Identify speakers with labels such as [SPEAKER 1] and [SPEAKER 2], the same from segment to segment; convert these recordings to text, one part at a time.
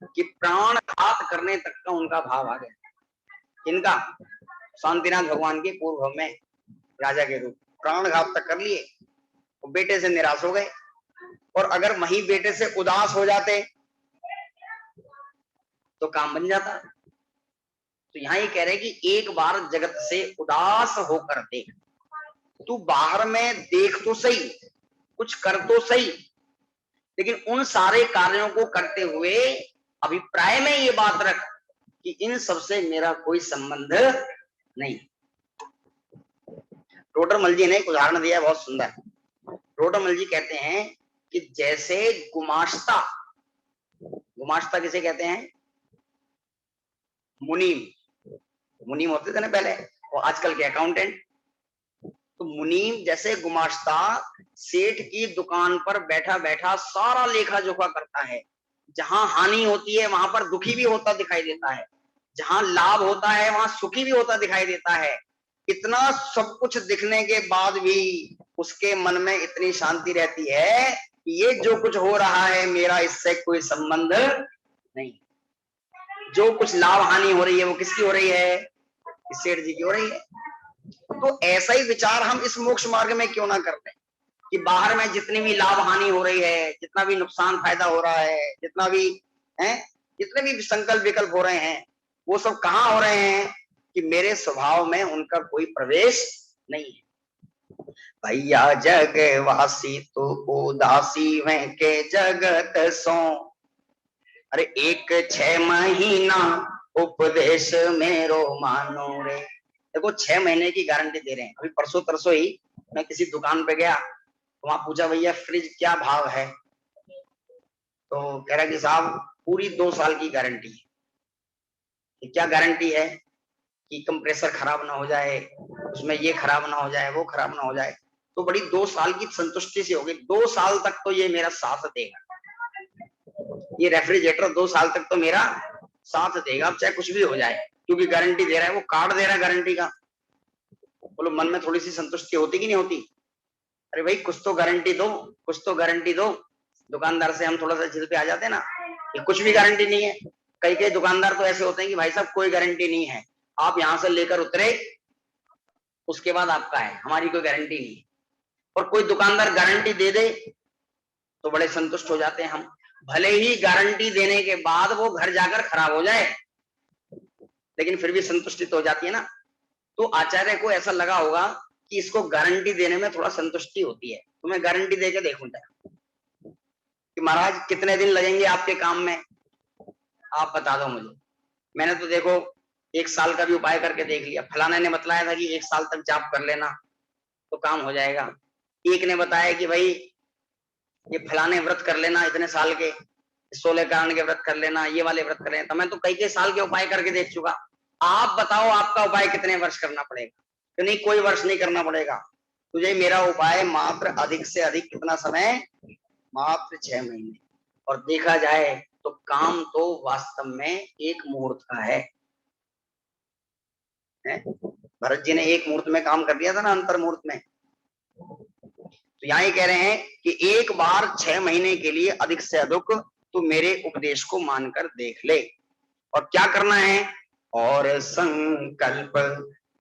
[SPEAKER 1] कि प्राणघात करने तक का उनका भाव आ गया। इनका शांतिनाथ भगवान के पूर्व में राजा के रूप प्राणघात तक कर लिए, तो बेटे से निराश हो गए। और अगर वहीं बेटे से उदास हो जाते तो काम बन जाता। तो यहां ये कह रहे हैं कि एक बार जगत से उदास होकर देख। तू बाहर में देख तो सही, कुछ कर तो सही, लेकिन उन सारे कार्यों को करते हुए अभिप्राय में ये बात रख कि इन सबसे मेरा कोई संबंध नहीं। टोडरमल जी ने एक उदाहरण दिया बहुत सुंदर। टोडरमल जी कहते हैं कि जैसे गुमाश्ता, गुमाश्ता किसे कहते हैं? मुनीम, मुनीम होते थे ना पहले, और आजकल के अकाउंटेंट। तो मुनीम जैसे गुमाश्ता सेठ की दुकान पर बैठा बैठा सारा लेखा जोखा करता है। जहां हानि होती है वहां पर दुखी भी होता दिखाई देता है, जहां लाभ होता है वहां सुखी भी होता दिखाई देता है। इतना सब कुछ दिखने के बाद भी उसके मन में इतनी शांति रहती है कि ये जो कुछ हो रहा है मेरा इससे कोई संबंध नहीं। जो कुछ लाभ हानि हो रही है वो किसकी हो रही है? सेठ जी की हो रही है। तो ऐसा ही विचार हम इस मोक्ष मार्ग में क्यों ना कर लें कि बाहर में जितनी भी लाभ हानि हो रही है, जितना भी नुकसान फायदा हो रहा है, जितना भी है, जितने भी संकल्प विकल्प हो रहे हैं, वो सब कहाँ हो रहे हैं कि मेरे स्वभाव में उनका कोई प्रवेश नहीं है। भैया जगवासी तो उदासी में के जगत सो, अरे एक 6 महीना उपदेश मेरो मानो रे। देखो 6 महीने की गारंटी दे रहे हैं। अभी परसों तरसों ही मैं किसी दुकान पे गया, तो वहां पूछा भैया फ्रिज क्या भाव है, तो कह रहा कि साहब पूरी 2 साल की गारंटी है। क्या गारंटी है? कि कंप्रेसर खराब ना हो जाए, उसमें ये खराब ना हो जाए, वो खराब ना हो जाए। तो बड़ी 2 साल की संतुष्टि से होगी, 2 साल तक तो ये मेरा साथ देगा, ये रेफ्रिजरेटर 2 साल तक तो मेरा साथ देगा, अब चाहे कुछ भी हो जाए, क्योंकि गारंटी दे रहा है, वो कार्ड दे रहा है गारंटी का। बोलो मन में थोड़ी सी संतुष्टि होती कि नहीं होती? अरे भाई कुछ तो गारंटी दो, कुछ तो गारंटी दो। दुकानदार से हम थोड़ा सा जिद पे आ जाते हैं ना, ये कुछ भी गारंटी नहीं है। कई कई दुकानदार तो ऐसे होते हैं कि भाई साहब कोई गारंटी नहीं है, आप यहां से लेकर उतरे उसके बाद आपका है, हमारी कोई गारंटी नहीं है। और कोई दुकानदार गारंटी दे दे तो बड़े संतुष्ट हो जाते हैं हम, भले ही गारंटी देने के बाद वो घर जाकर खराब हो जाए, लेकिन फिर भी संतुष्टि तो हो जाती है ना। तो आचार्य को ऐसा लगा होगा कि इसको गारंटी देने में थोड़ा संतुष्टि होती है, तो मैं गारंटी देके देखूंगा कि महाराज कितने दिन लगेंगे आपके काम में, आप बता दो मुझे। मैंने तो देखो 1 साल का भी उपाय करके देख लिया। फलाने ने बताया था कि 1 साल तक जाप कर लेना तो काम हो जाएगा। एक ने बताया कि भाई ये फलाने व्रत कर लेना इतने साल के, 16 कारण के व्रत कर लेना, ये वाले व्रत कर लेना। तो मैं तो कई साल के उपाय करके देख चुका। आप बताओ आपका उपाय कितने वर्ष करना पड़ेगा? तो नहीं कोई वर्ष नहीं करना पड़ेगा तुझे, मेरा उपाय मात्र अधिक से अधिक कितना समय, मात्र 6 महीने। और देखा जाए तो काम तो वास्तव में 1 मुहूर्त का है। भरत जी ने 1 मुहूर्त में काम कर दिया था ना, अंतर मुहूर्त में। तो यहाँ ये कह रहे हैं कि एक बार 6 महीने के लिए अधिक से अधिक तो मेरे उपदेश को मानकर देख ले। और क्या करना है? और संकल्प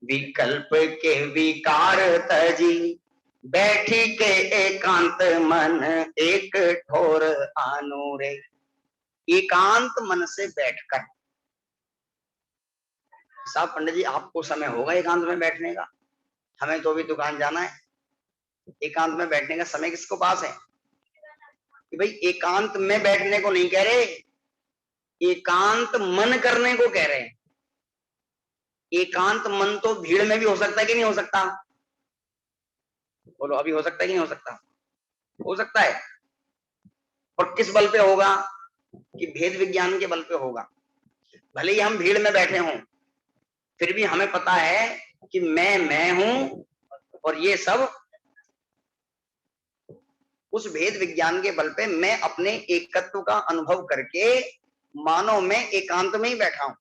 [SPEAKER 1] विकल्प के विकार तजी, बैठी के एकांत मन एक ठोर आनूरे। एकांत मन से बैठकर, साहब पंडित जी आपको समय होगा एकांत में बैठने का? हमें तो अभी दुकान जाना है। एकांत में बैठने का समय किसको पास है? कि भाई एकांत में बैठने को नहीं कह रहे, एकांत मन करने को कह रहे हैं। एकांत मन तो भीड़ में भी हो सकता है कि नहीं हो सकता? बोलो अभी हो सकता है कि नहीं हो सकता? हो सकता है। और किस बल पे होगा? कि भेद विज्ञान के बल पे होगा। भले ही हम भीड़ में बैठे हों, फिर भी हमें पता है कि मैं हूं और ये सब उस भेद विज्ञान के बल पे मैं अपने एकत्व का अनुभव करके मानो मैं एकांत में ही बैठा हूं।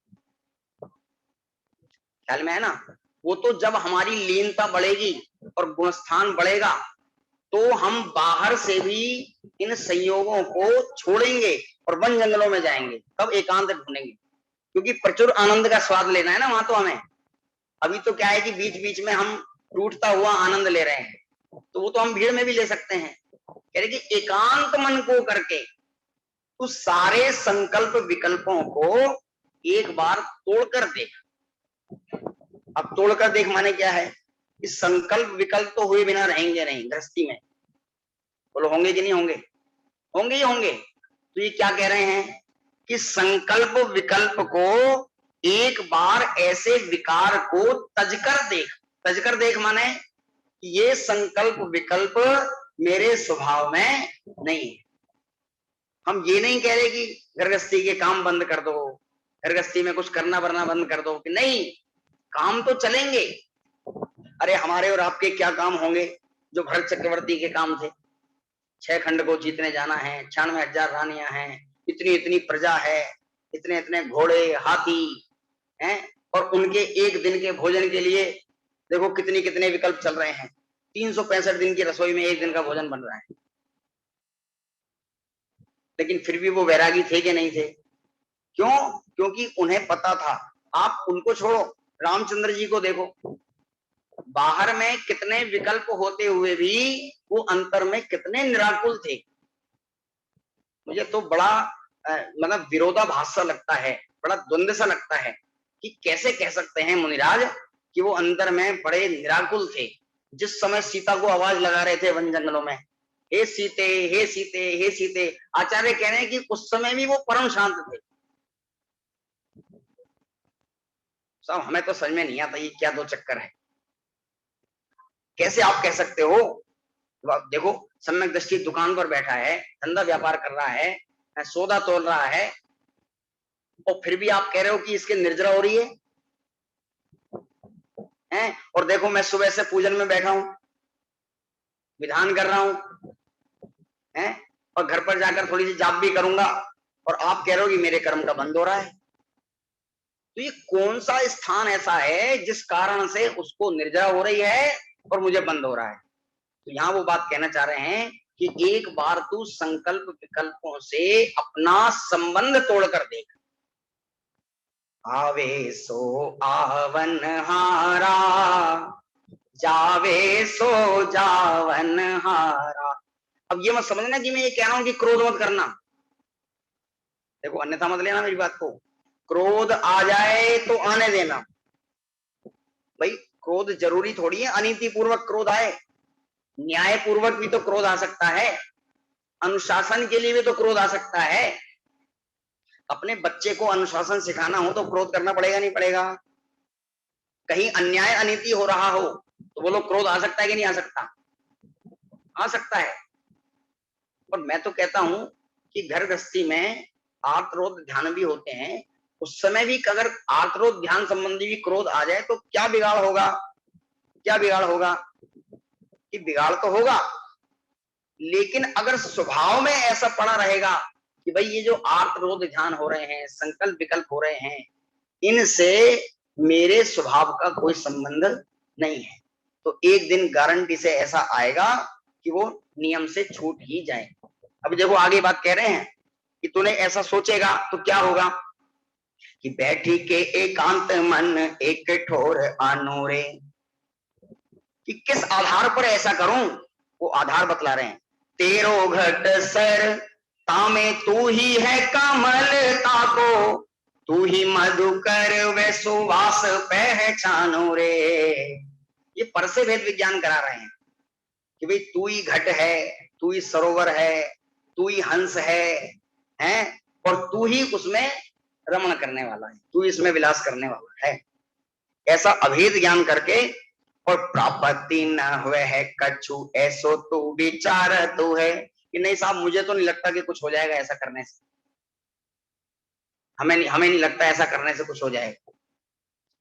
[SPEAKER 1] ख्याल में है ना? वो तो जब हमारी लीनता बढ़ेगी और गुणस्थान बढ़ेगा तो हम बाहर से भी इन संयोगों को छोड़ेंगे और वन जंगलों में जाएंगे, तब एकांत ढूंढेंगे, क्योंकि प्रचुर आनंद का स्वाद लेना है ना वहां तो हमें। अभी तो क्या है कि बीच बीच में हम टूटता हुआ आनंद ले रहे हैं, तो वो तो हम भीड़ में भी ले सकते हैं। कह रहे कि एकांत मन को करके तो सारे संकल्प विकल्पों को एक बार तोड़कर देख। अब तोड़कर देख माने क्या है कि संकल्प विकल्प तो हुए बिना रहेंगे नहीं गृहस्थी में। बोलो होंगे कि नहीं होंगे? होंगे ही होंगे। तो ये क्या कह रहे हैं कि संकल्प विकल्प को एक बार ऐसे विकार को तजकर देख। तजकर देख माने ये संकल्प विकल्प मेरे स्वभाव में नहीं है। हम ये नहीं कह रहे कि गृहस्थी के काम बंद कर दो, गृहस्थी में कुछ करना वरना बंद कर दो, कि नहीं, काम तो चलेंगे। अरे हमारे और आपके क्या काम होंगे जो भरत चक्रवर्ती के काम थे। 6 खंड को जीतने जाना है, 96,000 रानियां हैं, इतनी इतनी प्रजा है, इतने इतने घोड़े हाथी हैं, और उनके एक दिन के भोजन के लिए देखो कितनी कितने विकल्प चल रहे हैं। 365 दिन की रसोई में एक दिन का भोजन बन रहा है। लेकिन फिर भी वो वैरागी थे कि नहीं थे? क्यों? क्योंकि उन्हें पता था। आप उनको छोड़ो, रामचंद्र जी को देखो, बाहर में कितने विकल्प होते हुए भी वो अंतर में कितने निराकुल थे। मुझे तो बड़ा मतलब विरोधाभास सा लगता है, बड़ा द्वंद्व सा लगता है कि कैसे कह सकते हैं मुनिराज कि वो अंदर में बड़े निराकुल थे। जिस समय सीता को आवाज लगा रहे थे वन जंगलों में, हे सीते हे सीते हे सीते, आचार्य कह रहे हैं कि उस समय भी वो परम शांत थे। सब हमें तो समझ में नहीं आता ये क्या दो चक्कर है। कैसे आप कह सकते हो? तो आप देखो, सम्यक दृष्टि दुकान पर बैठा है, धंधा व्यापार कर रहा है, सौदा तोल रहा है, और फिर भी आप कह रहे हो कि इसके निर्जरा हो रही है, हैं? और देखो मैं सुबह से पूजन में बैठा हूं, विधान कर रहा हूं, हैं? और घर पर जाकर थोड़ी सी जाप भी करूंगा, और आप कह रहे हो कि मेरे कर्म का बंद हो रहा है। तो ये कौन सा स्थान ऐसा है जिस कारण से उसको निर्जरा हो रही है और मुझे बंद हो रहा है? तो यहाँ वो बात कहना चाह रहे हैं कि एक बार तू संकल्प विकल्पों से अपना संबंध तोड़कर देख। आवे सो आवन हारा, जावे सो जावन हारा। अब ये मत समझना कि मैं ये कह रहा हूं कि क्रोध मत करना, देखो अन्यथा मत लेना मेरी बात को। क्रोध आ जाए तो आने देना। भाई क्रोध जरूरी थोड़ी है अनीति पूर्वक क्रोध आए, न्याय पूर्वक भी तो क्रोध आ सकता है, अनुशासन के लिए भी तो क्रोध आ सकता है। अपने बच्चे को अनुशासन सिखाना हो तो क्रोध करना पड़ेगा नहीं पड़ेगा? कहीं अन्याय अनीति हो रहा हो तो बोलो क्रोध आ सकता है कि नहीं आ सकता? आ सकता है। पर मैं तो कहता हूं कि घर गृहस्थी में आर्तरोध ध्यान भी होते हैं, उस समय भी अगर आर्तरोध ध्यान संबंधी भी क्रोध आ जाए तो क्या बिगाड़ होगा? क्या बिगाड़ होगा? कि बिगाड़ तो होगा, लेकिन अगर स्वभाव में ऐसा पड़ा रहेगा कि भाई ये जो आर्तरोध ध्यान हो रहे हैं, संकल्प विकल्प हो रहे हैं, इनसे मेरे स्वभाव का कोई संबंध नहीं है, तो एक दिन गारंटी से ऐसा आएगा कि वो नियम से छूट ही जाए। अब देखो आगे बात कह रहे हैं कि तूने ऐसा सोचेगा तो क्या होगा कि बैठी के एकांत मन एक ठोर आनूरे। कि किस आधार पर ऐसा करूं, वो आधार बतला रहे हैं। तेरो घट सर तामे तू ही है कमलता को, तू ही मधुकर वे सुवास पहचानो रे। ये पर से भेद विज्ञान करा रहे हैं कि भाई तू ही घट है, तू ही सरोवर है, तू ही हंस है, और तू ही उसमें रमण करने वाला है, तू इसमें विलास करने वाला है। ऐसा अभेद ज्ञान करके, और प्रापत्ति न हुए है कछु ऐसो तू विचार तू है, कि नहीं साहब मुझे तो नहीं लगता कि कुछ हो जाएगा ऐसा करने से, हमें नहीं लगता ऐसा करने से कुछ हो जाएगा।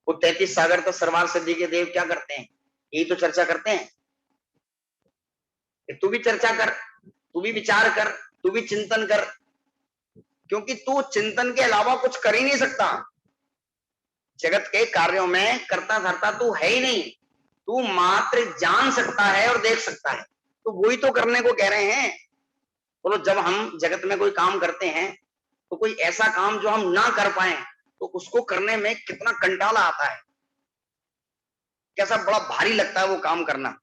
[SPEAKER 1] वो 33 सागर तो सरवार सिद्धि के देव क्या करते हैं, यही तो चर्चा करते हैं। तू भी चर्चा कर, तू भी विचार कर, तू भी चिंतन कर, क्योंकि तू चिंतन के अलावा कुछ कर ही नहीं सकता। जगत के कार्यों में करता धरता तू है ही नहीं, तू मात्र जान सकता है और देख सकता है, तो वही तो करने को कह रहे हैं। बोलो जब हम जगत में कोई काम करते हैं तो कोई ऐसा काम जो हम ना कर पाए तो उसको करने में कितना कंटाला आता है, कैसा बड़ा भारी लगता है वो काम करना।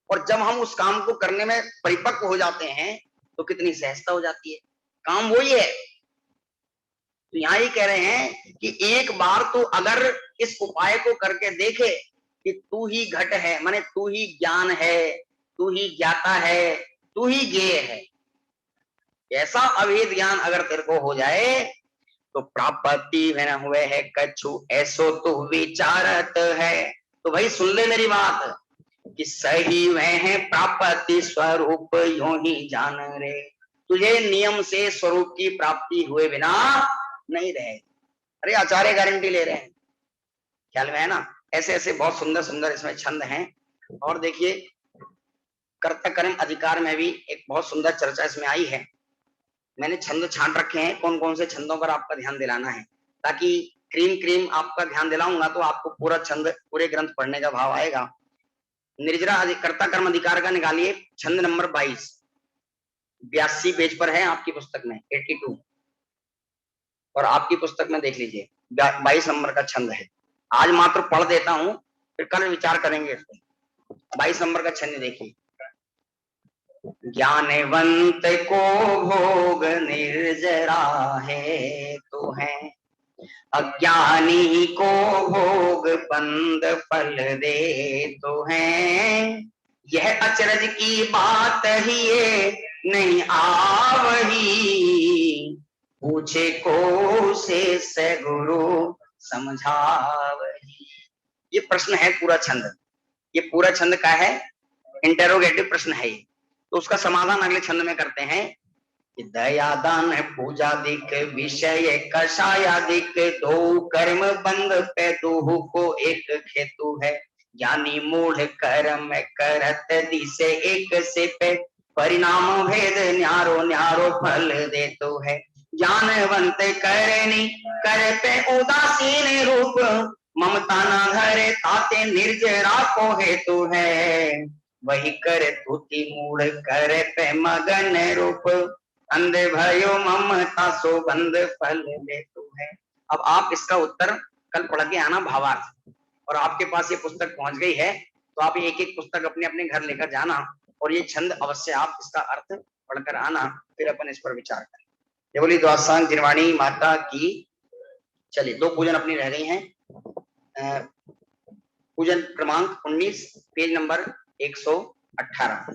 [SPEAKER 1] और जब हम उस काम को करने में परिपक्व हो जाते हैं तो कितनी सहजता हो जाती है। काम वही है। तो यहाँ ये कह रहे हैं कि एक बार तो अगर इस उपाय को करके देखे कि तू ही घट है, माने तू ही ज्ञान है, तू ही ज्ञाता है, तू ही ज्ञेय है, ऐसा अभेद ज्ञान अगर तेरे को हो जाए तो प्राप्ति में न हुए है कछु ऐसो तू विचारत है। तो भाई सुन ले मेरी बात कि सही वह है प्राप्ति स्वरूप यूं ही जान रे, तुझे नियम से स्वरूप की प्राप्ति हुए बिना नहीं रहे। अरे आचार्य गारंटी ले रहे हैं, ख्याल में है ना। ऐसे ऐसे बहुत सुंदर सुंदर इसमें छंद हैं। और देखिए कर्ता कर्म अधिकार में भी एक बहुत सुंदर चर्चा इसमें आई है। मैंने छंद छांट रखे हैं कौन कौन से छंदों पर आपका ध्यान दिलाना है, ताकि क्रीम क्रीम आपका ध्यान दिलाऊंगा तो आपको पूरा छंद पूरे ग्रंथ पढ़ने का भाव आएगा। निर्जरा कर्ता कर्म अधिकार का निकालिए छंद नंबर 22, 82 पेज पर है आपकी पुस्तक में 82, और आपकी पुस्तक में देख लीजिए 22 नंबर का छंद है। आज मात्र पढ़ देता हूं, फिर कल विचार करेंगे इस पर। 22 नंबर का छंद देखिए। ज्ञानवंत को भोग निर्जरा है तो है, अज्ञानी को भोग बंद फल दे तो है। यह अचरज की बात ही ये नहीं आवही, पूछे को से गुरु समझावही। ये प्रश्न है पूरा छंद, ये पूरा छंद का है, इंटेरोगेटिव प्रश्न है ये। तो उसका समाधान अगले छंद में करते हैं कि दया दान पूजा दिक विषय कषायादिक दो कर्म बंद पे दो को एक खेतु है। ज्ञानी मूढ़ कर्म करत दिसे एक से पे, परिणाम भेद न्यारो न्यारो फल दे तो है। ज्ञानवंत करनी कर पे उदासीन रूप, ममता न धरे ताते निर्जरा को हेतु है। वही कर तुति मूढ़ कर पे मगन रूप, अंधे भयो ममता सो बंद फल लेतु है। अब आप इसका उत्तर कल पढ़ के आना भावार्थ, और आपके पास ये पुस्तक पहुंच गई है तो आप एक एक पुस्तक अपने अपने घर लेकर जाना और ये छंद अवश्य आप इसका अर्थ पढ़कर आना, फिर अपन इस पर विचार करें। ये बोली द्वासांग जिनवाणी माता की। चलिए 2 पूजन अपनी रह गई हैं। पूजन क्रमांक 19 पेज नंबर 118।